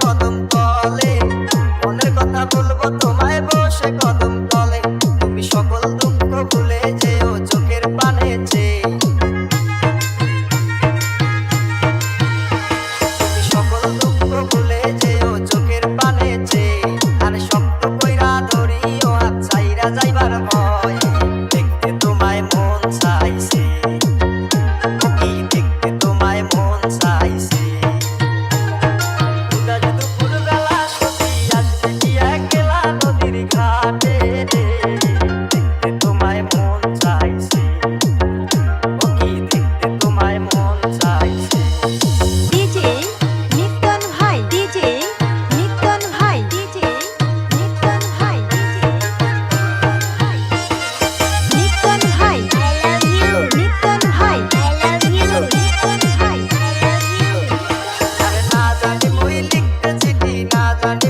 কদম তলে, মনের কথা বলবো তোমায় বসে কদম তলে। তুমি সকল দুঃখ ভুলে যেও চোখের পানে চেয়ে, তুমি সকল দুঃখ ভুলে যেও চোখের পানে চেয়ে। আর শক্ত কইরা ধরিও হাত ছাইরা যাইবার ভয়, দেখতে তোমায় মন চাইছে, ও কি দেখতে তোমায় মন চাইছে। দুপুরবেলা সতী আসবে কি একলা নদীর ঘাটে, দেখতে তোমায় মন চাইছে, ও কি দেখতে তোমায় মন চাইছে। ডিজে নিত্যন ভাই, ডিজে নিত্যন ভাই, ডিজে নিত্যন ভাই, নিত্যন ভাই, I love you, নিত্যন ভাই, I love you, নিত্যন ভাই, I love you। আরে না জানি মুই লিখতে চিঠি, না জানি